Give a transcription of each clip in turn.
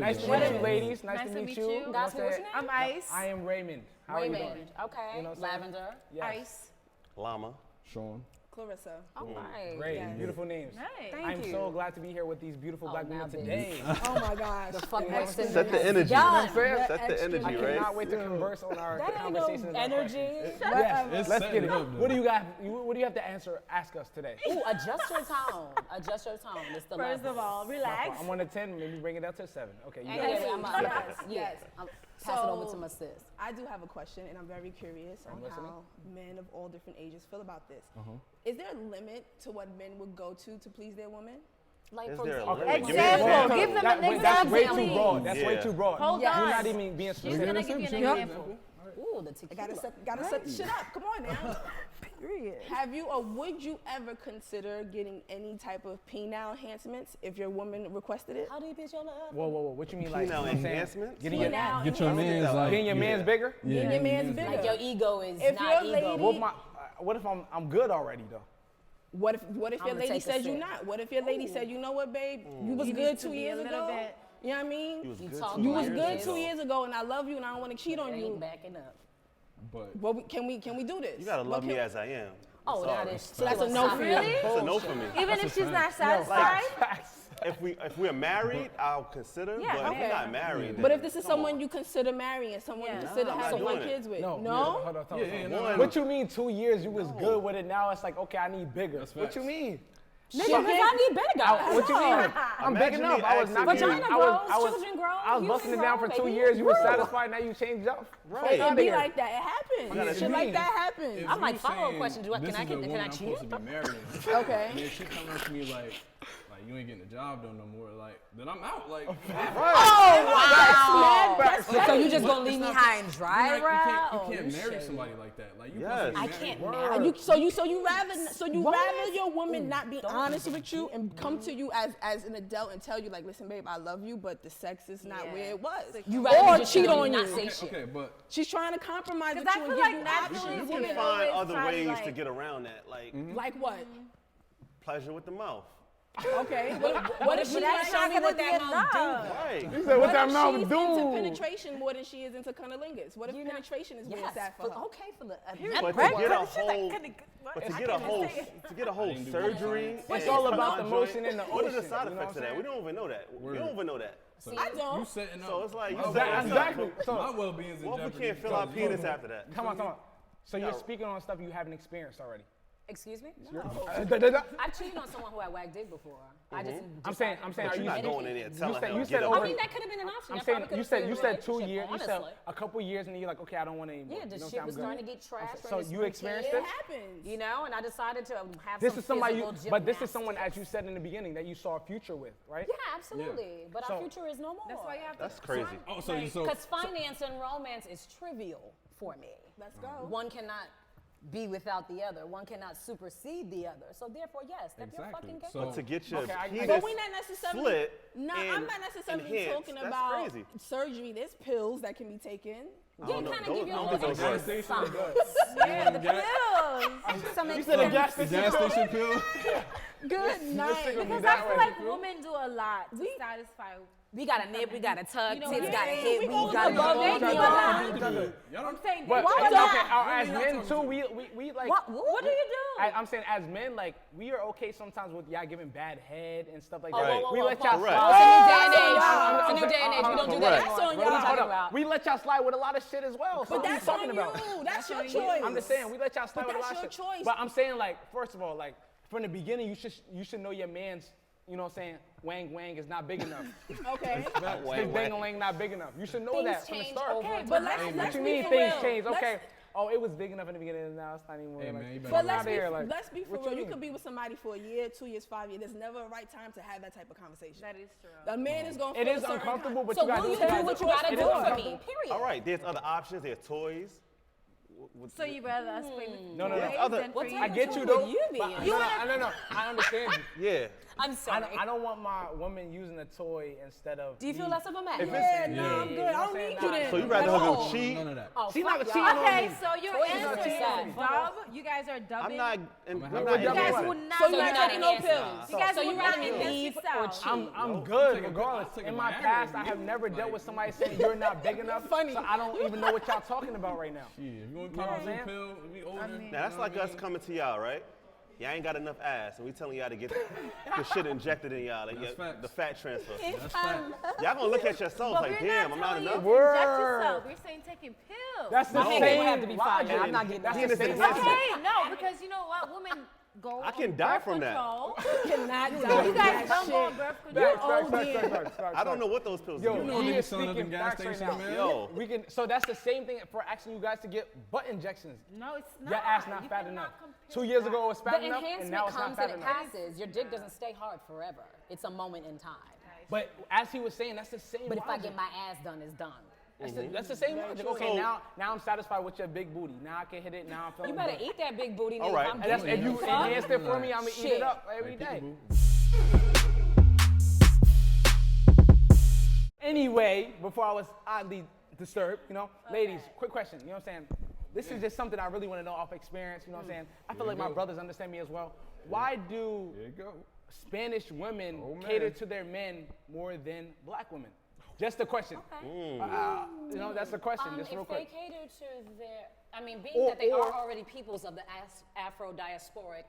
Nice to meet you, ladies. Nice to meet you. Guys, what's your name? I'm Ice. I am Raymond. How are you doing? Okay. You know what I'm saying? Lavender. Yes. Ice. Llama. Sean. Clarissa. All right. Great, Yes. beautiful names. Hey. I'm so glad to be here with these beautiful black women now, today. Oh my gosh. The fuck Set the energy. Done. Set the energy, I right? cannot wait to converse on our That ain't conversations. no and our energy. questions. Shut Yes, It's let's setting get it. up, though. What do you got? What do you have to ask us today? Ooh, adjust your tone. Adjust your tone. It's the First level. of all, relax. I'm on a 10, maybe bring it up to a 7. Okay, you Anyway, got it. I'm Yes, yes. Pass it over to my sis. I do have a question, and I'm very curious on listening. how men of all different ages feel about this. Is there a limit to what men would go to please their woman? Like, Is for there a example, limit? Give me an Example. example. Give them an That's way example. too broad. That's way Yeah. too broad. Hold You're on. not even being She's specific. gonna give you an example. ooh, the I tequila. gotta set the shit up. Come on now. Period. Have you or would you ever consider getting any type of penile enhancements if your woman requested it? How do you bitch your love? Whoa. What you mean, like, Penile you know what I'm saying? enhancements? Getting your, Penile Get your man's like. getting your man's bigger? Getting your man's bigger. Like your ego is If not your ego. lady- What if I'm good already though? What if your I'ma lady take a says you sip. not? What if your lady said, you know what, babe, you was good 2 years ago. You know what I mean? You was You good talk 2 You was years good ago. 2 years ago, and I love you, and I don't want to cheat on Ain't you. backing up. But What can we do this? You gotta love What me can- as I am. Oh, Sorry. that is So that's a no for you. philosophical. That's a no for me. Even if she's not satisfied? Facts. If we're married, I'll consider. Yeah, but if okay. we're not married, then But if this is come someone on. you consider marrying, someone you consider I'm not having doing kids with, No. no? Hold on. no. What you mean 2 years you was good with it, now it's like, okay, I need bigger. That's What facts. you mean? Nigga, because I need bigger. What you mean? I'm big Imagine enough. me I was asking not you- being- Vagina I was- grows, I was- children grow, I was human busting it down for grow, 2 baby. years. You was Grow. satisfied. Now you changed up. Right. It be like that. It happens. gotta Shit change. like that happens. I'm like, follow-up question. Can I this is get the the- can woman I I'm cheat? supposed to be marrying. Okay. And then she coming up to me like you ain't getting the job done no more. Like, then I'm out. Like, So you just gonna leave me high and dry, you bro? can't marry somebody like that. Like, you Yes. supposed I to be can't married. marry. So you rather your woman not be honest with you and come to you as an adult and tell you like, listen, babe, I love you, but the sex is not where it was. You rather or just cheat tell me on not you. say shit. Okay, but She's trying to compromise with I you and feel give like you naturally options. You women can find always other try to, ways like- to get around that, like Like what? pleasure with the mouth. Okay. What if she's that's not not gonna what be that mouth enough. Right. You said, what that if mouth she's do? into penetration more than she is into cunnilingus? What if You know- penetration is where Yes, it's at for her? okay, for the But to get a whole, I didn't do surgery, It's and all about my the joint, motion in the What are the ocean, side you know effects what of that? I'm We don't even know that. Word. You don't even know that. So I don't. You setting up. So it's like you my setting us up. Exactly. So, My well-being's in What if jeopardy. we can't feel our because you- penis after that? come on. So you're Yo. speaking on stuff you haven't experienced already. Excuse me? I'm I've cheated on someone who I whacked dick before. I just saying, But are you're you not going in there telling said- him you get said up. over- I mean, that could have been an option. I'm That saying probably you could've said saved you the said 2 relationship, years. You said honestly. a couple years, and then you're like, okay, I don't want to anymore. Yeah, the You know what shit I'm was saying? I'm starting to get trashed. So you experienced It this? happens. You know, and I decided to have This some is somebody you, physical but this is someone, as gymnastics. you said in the beginning, that you saw a future with, right? Yeah, absolutely. But So- our future is no more. That's why you have to. That's crazy. Oh, so Because finance and romance is trivial for me. Let's go. One cannot be without the other. One cannot supersede the other. So therefore, yes, step your Exactly. fucking game. So- But to get your Okay, I- penis But we're not necessarily. split No, and I'm not necessarily enhanced, talking that's about crazy. surgery. There's pills that can be taken. Yeah, don't know. kind of Those- give you I a don't little think those extra work. something. Yeah, the pills. Some You said a gas The station. gas station pill. Good night. Because I feel like women do a lot to satisfy. We got a nip, we got a tuck, You know tits what got a I mean? hit, We we all got do both. that. They We do all a do lot. Y'all I'm don't. saying, But why okay, not? as y'all men talking too, to? we like. What do you do? I'm saying as men, like we are okay sometimes with y'all giving bad head and stuff like Whoa, that. whoa, whoa, We whoa, let whoa. y'all Correct. slide. It's a new day and age. It's a new day and age. We don't do that Correct. anymore. on What are you y'all. talking Hold about? up. We let y'all slide with a lot of shit as well. So But what are you that's talking on about? you. That's your on you. choice. I'm just saying we let y'all slide But with a lot of that's shit. your choice. But I'm saying like first of all, like from the beginning, you should know your man's. You know what I'm saying? Wang wang is not big enough. Okay. Big bang lang not big enough. You should know Things that from the change start. over Okay, time. but What let's you be mean for things real. change? Let's- Okay. Oh, it was big enough in the beginning, and now it's not anymore. Hey, like, man, you better But get let's out be, of here, like, let's be for what real. You mean? could be with somebody for a year, 2 years, 5 years. There's never a right time to have that type of conversation. That is true. A man is going to It feel is a certain uncomfortable, but So you gotta will do you what do you what you gotta gotta do. do It is for me? uncomfortable. Period. All right, there's other options. There's toys. So you rather us bring the No. Yeah, other- than What for type I you? of get you tool though. would you be but- in? no. I understand you. Yeah. I'm sorry. I don't want my woman using a toy instead of. Do you feel me. less of a man? If Yeah, it's- no, I'm good. I don't need you then. So you rather at her all. go cheat? None of that. Oh, She's fuck not y'all. cheating on Okay, me. so your Choices answer are is sad. dub. You guys are dubbing. I'm not. I'm I'm not not. You guys in- would not. So you're you're not not taking no an pills. answer. You guys So would you not rather enlist leave or yourself. cheat? I'm good I'll regardless. take In it my my past, I hand. have never dealt Like- with somebody saying you're not big enough. Funny. So I don't even know what y'all talking about right now. Yeah, if you want to know pop what a I'm blue pill, we older. Now that's like us coming to y'all, right? Y'all ain't got enough ass, and we telling y'all to get the shit injected in y'all, like That's facts. the fat transfer. That's fact. Y'all gonna look at yourselves But like, we're damn, I'm not telling you enough. to inject Word. yourself. We're saying taking pills. That's the My same nigga would have to be fine, logic. man. I'm not getting That's He the in his same advanced- logic. Okay, no, because you know what? Women go I can on die birth from that. control. Cannot You die. guys don't go on birth control. I don't know what those pills Yo, do. You know he niggas is selling up speaking in gas facts right stations, now. man. Yo, We can. So that's the same thing for asking you guys to get butt injections. No, it's not. Your ass not You fat cannot enough. compare 2 years that. ago it was The fat enough, and enhancement now it's not comes fat and it enough. passes. Your dick doesn't stay hard forever. It's a moment in time. But as he was saying, that's the same. But if I logic. get my ass done, it's done. That's the same logic. Okay, now I'm satisfied with your big booty. Now I can hit it. Now I'm feeling You better good. eat that big booty, nigga. All right. If I'm And that's, doing if you it. enhanced it for me, I'm gonna eat Shit. it up every day. Anyway, before I was oddly disturbed, ladies, quick question. You know what I'm saying? This is just something I really want to know off experience. You know what I'm saying? I feel like my brothers understand me as well. Why do There you go. Spanish women Oh, man. cater to their men more than black women? Just a question. That's the question. Just real If they quick. cater to their, being Or- that they are or- already peoples of the Afro-diasporic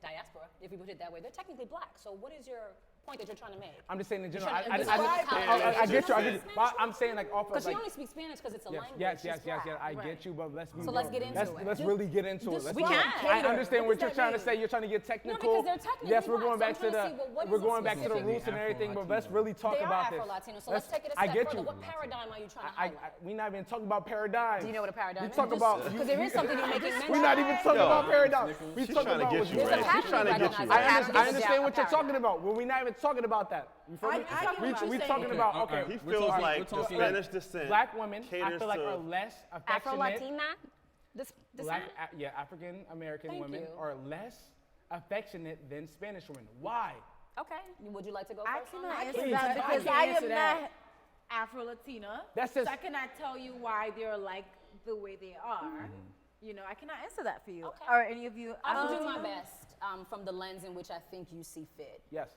diaspora, if you put it that way, they're technically black. So what is your point that you're trying to make? I'm just saying in general. trying to I describe how get you. I get you. Spanish But I'm saying like off of Because she like. only speaks Spanish because it's a language. Yes. She's black. I get you, but let's be So real. let's get into it. Let's really get into it. Let's we not- can. I understand what What you're does trying that to say. You're trying to get technical. because they're technically yes, we're black, going so back I'm to trying to see, well, what we're is going it back to the specifically? roots and everything. But let's Afro-Latino. really talk They are about this. Afro-Latino. So let's take it a I step get further. you. What paradigm are you trying to highlight? We're not even talking about paradigms. Do you know what a paradigm We is? talk about. Because there is something you're making mention We're not even talking Yo, about paradigms. We she's talking trying to about get what you, you There's a Ray. said. She's trying to pattern get you, recognized. Ray. Pattern I understand what you're paradigm. talking about. Well, we're not even talking about that. You feel me? We talking about okay. He We're feels talking- like we're the talking- Spanish descent. Black women, I caters feel like to- are less affectionate. Afro-Latina? This African American Thank women you. are less affectionate than Spanish women. Why? Okay. Would you like to go I first? on cannot that? answer Please, that I because can't I answer am that. not Afro-Latina. That's so just- I cannot tell you why they're like the way they are. I cannot answer that for you. Okay. Or any of you. I will do my Afro-Latinos? best from the lens in which I think you see fit. Yes.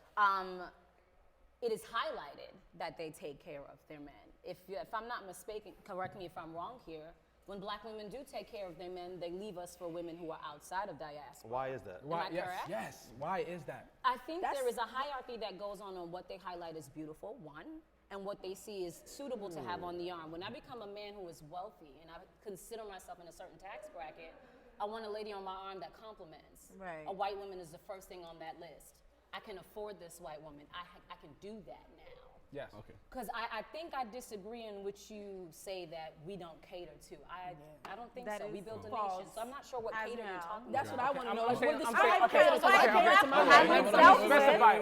It is highlighted that they take care of their men. If I'm not mistaken, correct me if I'm wrong here, when black women do take care of their men, they leave us for women who are outside of diaspora. Why is that? Why? I Yes. correct? Yes. Why is that? I think That's- there is a hierarchy that goes on what they highlight as beautiful, one, and what they see is suitable to have on the arm. When I become a man who is wealthy and I consider myself in a certain tax bracket, I want a lady on my arm that compliments. Right. A white woman is the first thing on that list. I can afford this white woman. I can do that now. Yes. Okay. Because I think I disagree in which you say that we don't cater to. I don't think That so. We is built a false nation, so I'm not sure what as cater you're well. talking That's about. what I want to know. I'm Like, saying- what does I'm Spanish saying- cater to? okay, Like, okay, cater okay. to my I white would women. self- Specify.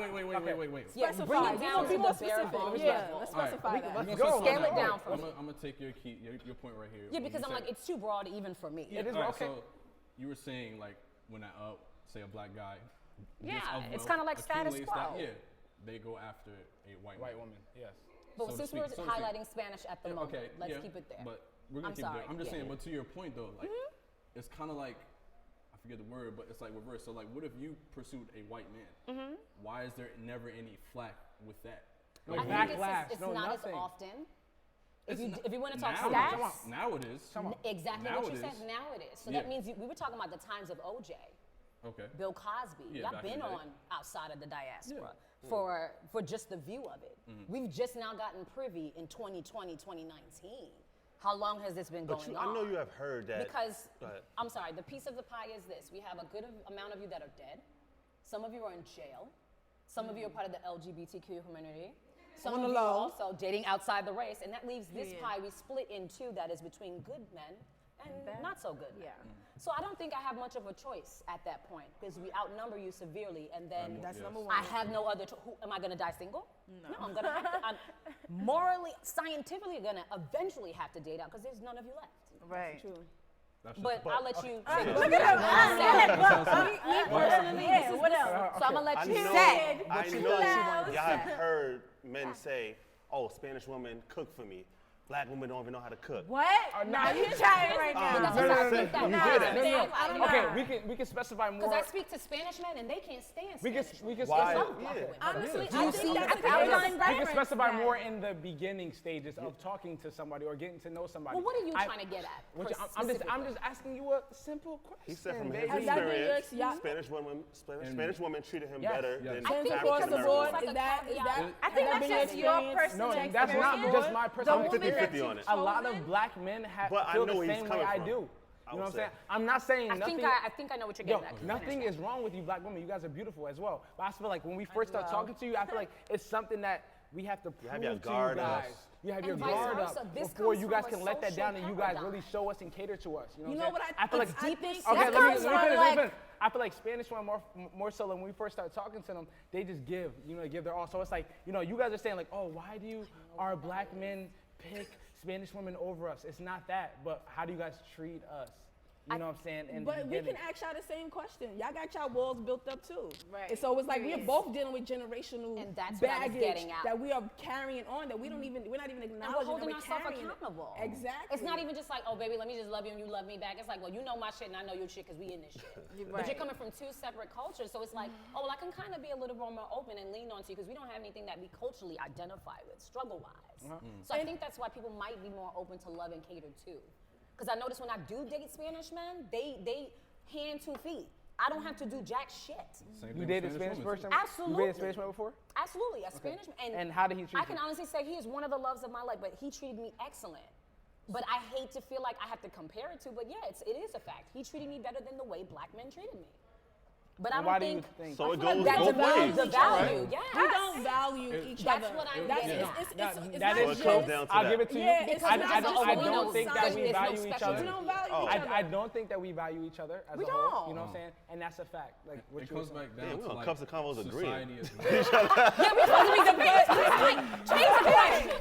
Wait. Yeah, Specify. bring it Be down more- to be the more bare specific. bones Yeah, level. let's All right. specify that. Let's We're go. gonna Scale specify it down for me. I'm gonna take your point right here. Yeah, when because you I'm said- like, it's too broad even for me. It is All right, okay. So you were saying like when I say a black guy. Yeah, just of it's wealth kinda like status accumulates quo. that, yeah, they go after a white White man. woman. Yes. But so to since speak, we're so to speak. highlighting Spanish at the moment, Okay, let's yeah, keep it there. But we're gonna I'm keep sorry, it there. I'm just yeah. saying, but to your point though, like it's kind of like I forget the word, but it's like reverse. So like, what if you pursued a white man? Why is there never any flack with that? No I think backlash. it's No not nothing. as often. It's not- If you want to talk now stats, it is. Now it is. exactly Now what it you said. is. Now it is. So Yeah. that means we were talking about the times of OJ, Okay. Bill Cosby. Yeah, Y'all back in been the day. on outside of the diaspora for just the view of it. We've just now gotten privy in 2020, 2019. How long has this been But going you, on? I know you have heard that. Because, Go ahead. I'm sorry, the piece of the pie is this. We have a good amount of you that are dead. Some of you are in jail. Some of you are part of the LGBTQ community. Some On of the you are low. also dating outside the race. And that leaves this Period. pie we split in two that is between good men and not so good men. Yeah. So I don't think I have much of a choice at that point because we outnumber you severely and then That's Yes. number one. I have no other choice. Am I going to die single? No, I'm going to have to. I'm morally, scientifically going to eventually have to date out because there's none of you left. Right. True. That's just But I'll let you. Look at him. Me personally, Yeah, what else? So I'm gonna let I you know, say. I what you know thought you wanted to y'all have say. heard men say, oh, Spanish women cook for me. black women don't even know how to cook. What? no, Nah, you chatting right But now. that's what I think that You was. hear that? Okay, we can specify more. Because I speak to Spanish men and they can't stand We can Spanish. Why? specify. Honestly, Do you I see think that's that? a I good was thing. We can specify more in the beginning stages of talking to somebody or getting to know somebody. Well, what are you trying to get at? I'm just asking you a simple question. He said from baby. his Has that been your experience, ex- Spanish women treated him Yes. better Yes. than I think Across African the board, Americans. is that I think has that that's been just your experience? personal No, experience. that's not just my personal The woman that experience. Fifty on you've it. A lot chosen? of black men But I feel know the where he's same way coming I from. do. You know what I'm say. saying? I'm not saying I nothing. think I know what you're Yo, getting at. nothing is wrong with you black women. You guys are beautiful as well. But I feel like when we first start talking to you, I feel like it's something that we have to prove have your to guard you up. guys. You have And your vice guard versa. up This before comes you guys from a can let that down and you social guys paradigm. really show us and cater to us. You know, You what know I'm what saying? I feel like I think okay, That let me comes from, finish. like- I feel like Spanish one more so when we first start talking to them, they just give, they give their all. So it's like, you guys are saying like, oh, why do our black men pick Spanish women over us? It's not that, but how do you guys treat us? You know what I'm saying? In the But we beginning. can ask y'all the same question. Y'all got y'all walls built up too. Right. And so it's like we're Period. both dealing with generational And that's what I was baggage getting at. that we are carrying on that we're not even And we're acknowledging holding that we're ourselves carrying it. accountable. Exactly. It's not even just like, oh, baby, let me just love you and you love me back. It's like, well, you know my shit and I know your shit because we in this shit. But you're coming from two separate cultures. So it's like, oh, well, I can kind of be a little more open and lean on to you because we don't have anything that we culturally identify with, struggle-wise. So I think that's why people might be more open to love and cater too. Because I notice when I do date Spanish men, they hand 2 feet. I don't have to do jack shit. Same You thing dated a with Spanish women, person? too. Absolutely. You dated a Spanish man before? Absolutely, a Spanish man. And how did he treat I can you? honestly say he is one of the loves of my life, but he treated me excellent. But I hate to feel like I have to compare it to, but yeah, it is a fact. He treated me better than the way black men treated me. But I And don't why do you think, think? So it I feel goes like both ways. the value, yes. We don't value each That's other. what I'm That's, getting it's, at. it's That not is So it just, comes down to I'll that. give it to you. Yeah, it's I not don't just think that we there's no value each special- other. we don't value Oh. each other. I don't think that we value each other as We a whole. don't. You know what I'm saying? And that's a fact. Like what It you were comes saying. back down Yeah, we to on like Cups and Convos agreeing. society as well. Yeah, we're supposed to be debating. Like, change the question.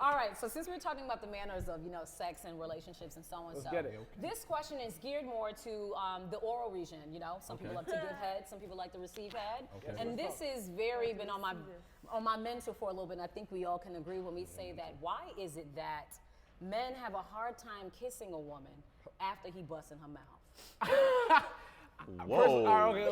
All right, so since we're talking about the manners of, sex and relationships and so on, Let's so get it. this question is geared more to the oral region. Some people love to give head, some people like to receive head, and this is very been on my mental for a little bit. And I think we all can agree when we say that. Why is it that men have a hard time kissing a woman after he busts in her mouth? Whoa. All right,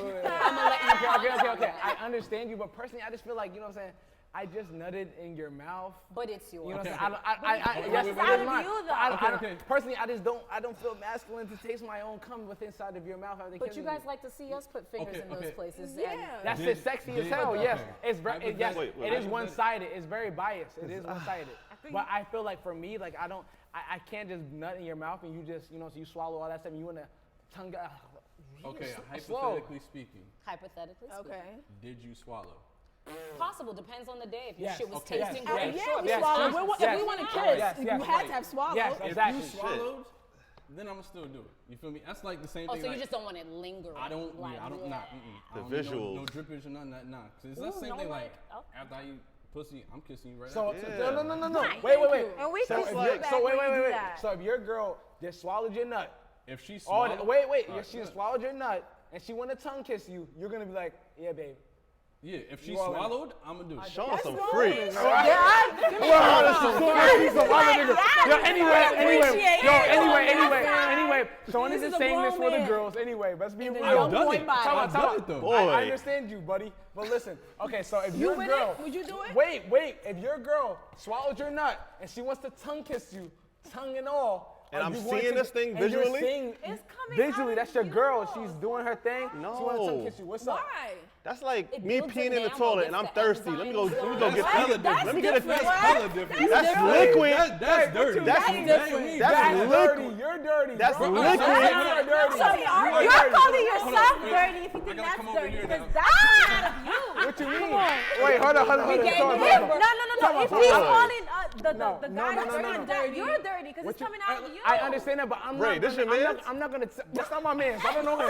okay. I understand you, but personally, I just feel like, you know what I'm saying? I just nutted in your mouth. But it's yours. You know what Okay. I'm saying? Yes, wait, it wait, is wait. mine. You, though. I Okay. Personally, I don't feel masculine to taste my own cum with inside of your mouth. After But kissing you guys like to see us put fingers Okay, in those okay. places. Yeah. And That's Did- it, sexy as did- hell. Yes, okay. it's very. Yes, Wait, it is wait. one-sided. It's very biased. It is one-sided. But I feel like for me, like I can't just nut in your mouth and you just, so you swallow all that stuff and you want to tongue. Okay, Slow. hypothetically speaking, hypothetically speaking. Okay. did you swallow? Possible, depends on the day. If your Yes. shit was Okay. tasting Yes. great, Yes. sure. We Yes. swallowed. Yes. If we want to Yes. kiss, Yes. you Yes. had to have swallowed. Yes, If exactly. you swallowed, then I'ma still do it. You feel me? That's like the same Oh, thing. so you like, just don't want it lingering. I don't. like, Yeah, I don't. Nah. The I don't need visuals. No drippage or nothing. Nah. Cause it's the Ooh, same no, thing. like, Like okay. after I eat pussy, I'm kissing you right So after. Yeah. no. Right. Wait. And we So can if sit you're- back so when you do wait. that. So if your girl just swallowed your nut, If she oh swallowed, wait, Alright, she good. just swallowed your nut and she want to tongue kiss you, you're gonna be like, yeah, babe. Yeah, if she You all in. swallowed, I'ma do it. Showing some freak. Anyway. So This this is is a saying this grown for the man. girls. Anyway, let's be real. I've done it. Time I've done it though. Boy. I understand you, buddy. But listen, okay, so if your with girl, it? Would you do it? Wait. If your girl swallowed your nut and she wants to tongue kiss you, tongue and all. And are I'm you going seeing to- this thing and you're visually? seeing- It's coming visually, out that's your girl. beautiful. She's doing her thing. She wants to tongue No. kiss you. What's up? Why? That's like It me builds peeing in the enamel, toilet gets and I'm the thirsty. Let me go enzymes get That's hella let different. me get a That's drink. hella different. That's liquid. That's dirty. That's different. That's dirty. liquid. You're dirty. That's bro. liquid. You're dirty. So you're dirty. calling yourself Wait, dirty if you I think gotta that's come over dirty, here because now. that's not of you. What you mean? Wait, hold on. gave No, him- if Boy. he's calling the No, guy no, that's no, not no. dirty, you're dirty because What it's you- coming out of you. I understand that, but I'm Ray, not. this your I'm mans? not gonna. That's not my man. I don't know him.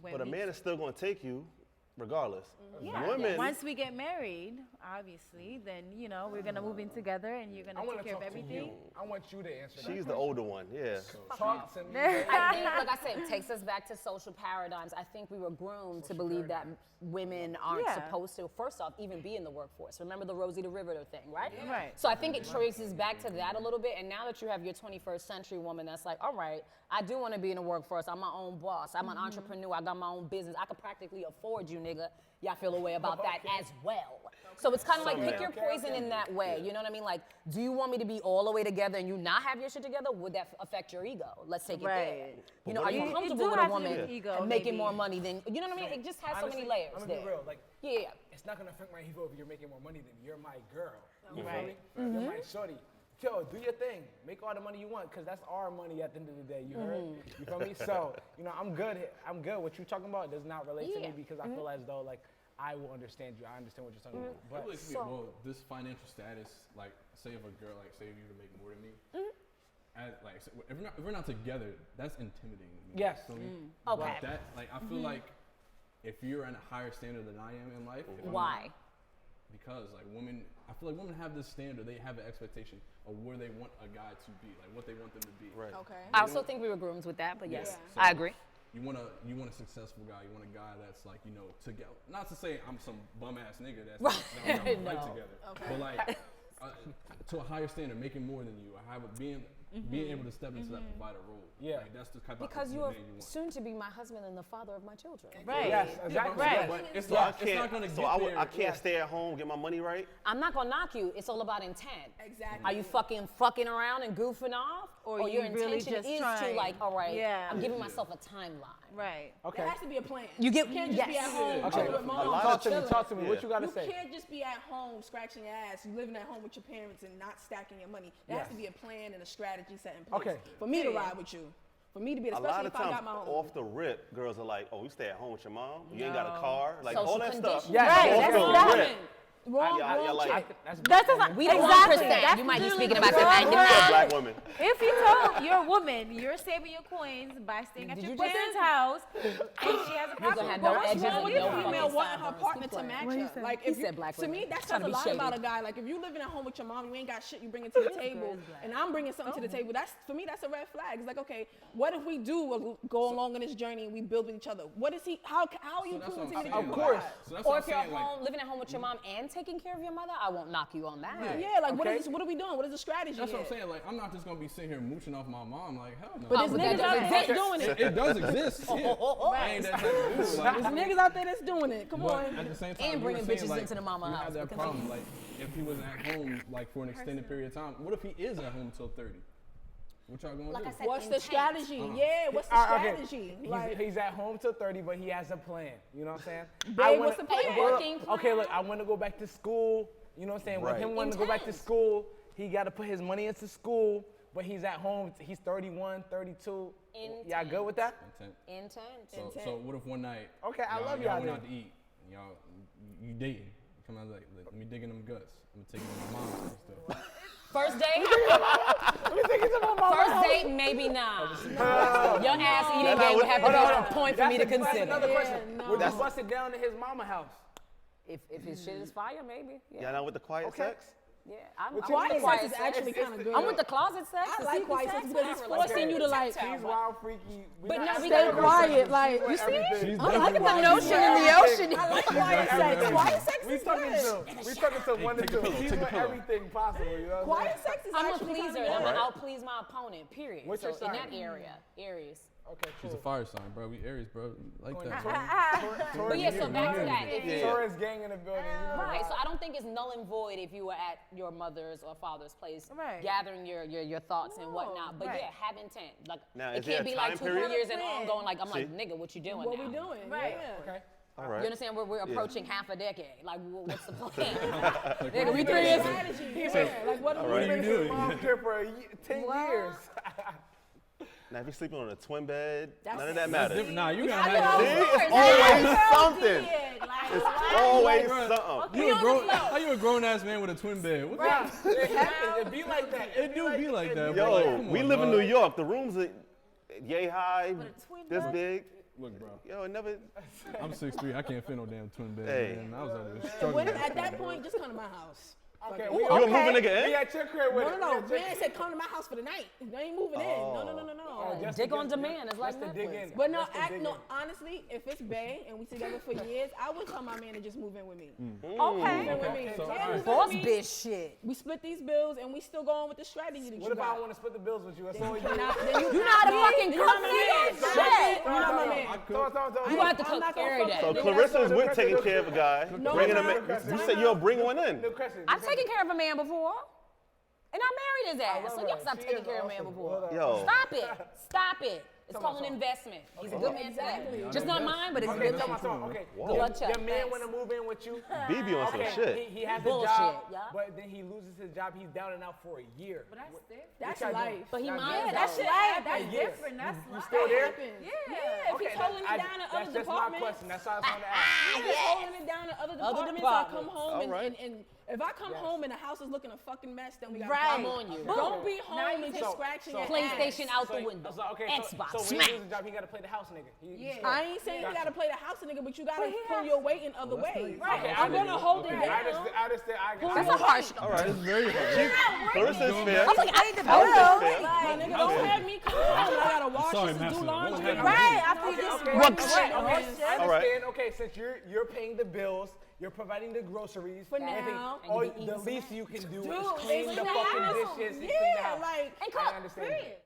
when But a we- man is still gonna take you regardless. Yeah. Women, Once we get married, obviously, then we're gonna move in together, and you're I gonna want take to care of talk to everything. you. I want you to answer that. she's the older one, yeah. Talk to me. I think, like I said, it takes us back to social paradigms. I think we were groomed to believe that women aren't Yeah. supposed to, first off, even be in the workforce. Remember the Rosie the Riveter thing, right? Right. So I think it traces back to that a little bit. And now that you have your 21st century woman that's like, all right, I do want to be in the workforce. I'm my own boss. I'm an entrepreneur. I got my own business. I could practically afford you, nigga. Y'all feel a way about that as well. So it's kind of like pick your poison in that way. You know what I mean? Like, do you want me to be all the way together and you not have your shit together? Would that affect your ego? Let's take it there. Right. You know, are you You comfortable do with a have to woman have ego, and making maybe. more money than, you know what I mean? It just has so many layers I'm gonna there. be real. Like, Yeah. it's not gonna affect my ego if you're making more money than you're my girl. You Right. feel me? You're my shorty. Yo, do your thing. Make all the money you want, cause that's our money at the end of the day. You heard? You feel me? So, I'm good. I'm good. What you talking about does not relate to me Yeah. because I feel as though like I will understand you. I understand what you're talking about. I feel But like to me, well, this financial status, like, say if a girl, like, say if you were to make more than me, like, so if we're not together, that's intimidating to me. Yes. Feel me? Okay. Like that, like, I feel like if you're at a higher standard than I am in life, if I'm Why? because like women, I feel like women have this standard. They have an expectation of where they want a guy to be, like what they want them to be. Right. Okay. I also think we were groomed with that, but yes, So I agree. You want a successful guy. You want a guy that's like together. Not to say I'm some bum ass nigga that's Right. that we don't No. like together, but like to a higher standard, making more than you. I have being able to step into that provider role. Yeah. Like, that's the type Because of you man are you want. soon to be my husband and the father of my children. Right. yes, exactly. Right. But it's So I not. It's not can't. gonna So get there. I can't stay at home, get my money right. I'm not gonna knock you. It's all about intent. Exactly. Are you fucking around and goofing off, Or your you really intention just is to trying? like, all right, Yeah. I'm giving myself a timeline. Right. Okay. There has to be a plan. You get- can't just be yes. at home Okay. chilling with mom. lot Talk of to me. chilling. Talk to me. What Yeah. you gotta You say? can't just be at home scratching your ass. You living at home with your parents and not stacking your money. There has Yes. to be a plan and a strategy set in place. Okay. For me to ride with you. For me to be, A especially lot if of I times, got my own. off the rip, girls are like, "Oh, you stay at home with your mom. You ain't got a car, like Social all that stuff." conditions. Yes. Right. Off That's the that. rip. Wrong, y'all wrong like- chick. That's just We don't exactly. understand. That's You might be literally speaking about the the man. wrong You're word. not. Black women. If you told your woman you're saving your coins by staying at Did your you just parents' say- house, and she has a gonna property, have no What's edges wrong and with no the female fucking wanting her sideburns. partner Keep to playing. match What he her? said? Like, He if said you, black to women. me, that Trying says to a be lot shady. about a guy. Like, if you living at home with your mom, you ain't got shit you bringing to the table, and I'm bringing something to the table. That's for me. That's a red flag. It's like, okay, what if we do go along on this journey and we build with each other? What is he? How are you that's proving what to I'm me? saying. Of course. So that's Or what if I'm you're saying. Like, home, living at home with your mom and taking care of your mother, I won't knock you on that. Yeah, like Okay. what are we doing? What is the strategy? that's what I'm here? saying. Like, I'm not just gonna be sitting here mooching off my mom. Like, hell no. But there's but that niggas out doesn't there exist. doing it. It does exist. Yeah. I ain't that type of dude. Like, There's niggas out there that's doing it. Come but on. at the same time, And you were bringing saying, bitches like, into the mama you house, have that but problem. continue. Like, if he was at home, like for an extended period of time, what if he is at home till 30? What y'all gonna Like do? I said, What's the intent. strategy? Yeah, what's the Okay. strategy? He's at home till 30, but he has a plan. You know what I'm saying? Babe, what's the plan? A working plan. Okay, look, I want to go back to school. You know what I'm saying? With Right. him wanting to go back to Intent. school, he got to put his money into school, but he's at home. He's 31, 32. Y'all good with that? Intent. Intent. So what if one night? Okay, I love y'all y'all went then. out to eat. And y'all, you dating? You come out like, let me dig in them guts. I'm gonna take it to my mom's and stuff. First date? Let me take it to my mama. First date, maybe not. Your ass eating game would have to Hold on, be hold a on. point for me to That's consider. another question. no. Would you bust it down to his mama house? If his shit is fire, maybe. Y'all Yeah. not with the quiet Okay. sex? Yeah. I'm Quiet with the sex is sex. actually kind of good. I'm with the closet sex. I the like secret quiet sex because it's whatever, forcing you to like He's wild, freaky. But no, we stay gotta quiet. Like you see, everything. I like the wild. notion in the ocean. I like quiet sex. Everything. Quiet sex We is talking good. we talking to one and take a two. pillow, He's take a with pillow. everything possible. You know what I'm Quiet saying? sex is I'm a actually pleaser. kind I'm of gonna good. outplease my opponent. Period. What's so your in sign? that area, Aries. Okay, She's a cool. fire sign, bro. We Aries, bro. Like that. But yeah, so back to that. If you Taurus gang in the building. You know Right, so I don't think it's null and void if you were at your mother's or father's place, Right. gathering your thoughts and whatnot. But right. yeah, have intent. Like Now, it is there can't a be like time 2 period? years and ongoing. Like I'm like, See? nigga, what you doing What now? we doing? Right. Yeah. Okay. All right. You understand? We're approaching half a decade. Like, what's the plan? Like, Nigga, we what 3 years. Strategy. Yeah. Like what? All We've right. been in his mom's crib for 10 years. Now, if you're sleeping on a twin bed, That's- none of that That's matters. different. Nah, you I gotta know. have See, your it's always something. It's always Bruh, something. You a grown? How you a grown ass man with a twin bed? What Nah, it happens. It be like that. It do be like that, bro. Like, Yo, come we on, live in dog. New York. The rooms are yay high, twin this bed? big. Look, bro. Yo, it never. I'm 6'3". I can't fit no damn twin bed. Hey. Man. I was out there When, struggling. at that point, just come to my house. Okay, Ooh, we You gonna move a nigga We in? at your crib with No, it. no, no. We at your Man crib. said come to my house for the night. They ain't moving in. No, no, no, no, no. Oh, just Dick to on get- demand is like just to dig Netflix. in. But no, Just to dig in. honestly, if it's bae and we together for years, I would tell my man to just move in with me. Okay. Move in with me. So, Yeah, alright. move in Boss with me. bitch shit. We split these bills and we still going with the strategy that What you if I got. want to split the bills with you? That's all you. Then you You not a fucking You're not my company. man. Shit. You're not my man. You have to I'm cook not gonna every fuck day. So with Clarissa is no with question, taking no care of a guy, No, bringing him no, in. no, You no. said you'll bring one in. No question. I've taken care of a man before. And I married his ass. So yes, I've She taken is care of a man awesome. before. Hold on. Yo. Stop it. Stop it. It's Tell called my an son. investment. He's a good man Exactly. today. Just not mine, but he's a Okay, good tell my man. son. Okay. Whoa. Your, Blood check, your man thanks. want to move in with you. BB on some Okay, shit. he has Bullshit, a job, yeah. but then he loses his job. He's down and out for a year. But that's different. That's What y'all doing? life. But he Y'all minds doing? That's though. life. That's Yeah. different. That's You life. still there? Yeah, Yeah. if he's holding it down in other That's just my departments. question. That's all I was going to ask. If he's holding it down in other departments, I come departments. home and, Alright. and if I come home and the house is looking a fucking mess, then we got Right. I'm on you. Don't be Now home you and so- just scratching your PlayStation ass. out the window. Xbox, So when smack. he loses his job, he got to play the house nigga. I ain't saying you gotta play the house nigga, but you gotta But he pull has- your weight in other that's ways. pretty- Okay, I'm gonna hold it I down. understand. That's a harsh. All right. It's very hard. Clarissa's fair. I was like, I ain't the Like, bill. nigga, don't have me come home. I gotta wash Sorry, this and Master. do What laundry. happened? Right. After you just Okay, work okay, shit. okay. I All right. understand. Okay, since you're paying the bills, you're providing the groceries. For everything, now. all And you be the eating least you can do Dude, is they clean the clean the fucking house. dishes and Yeah, clean the house. like And I cook. understand. Period.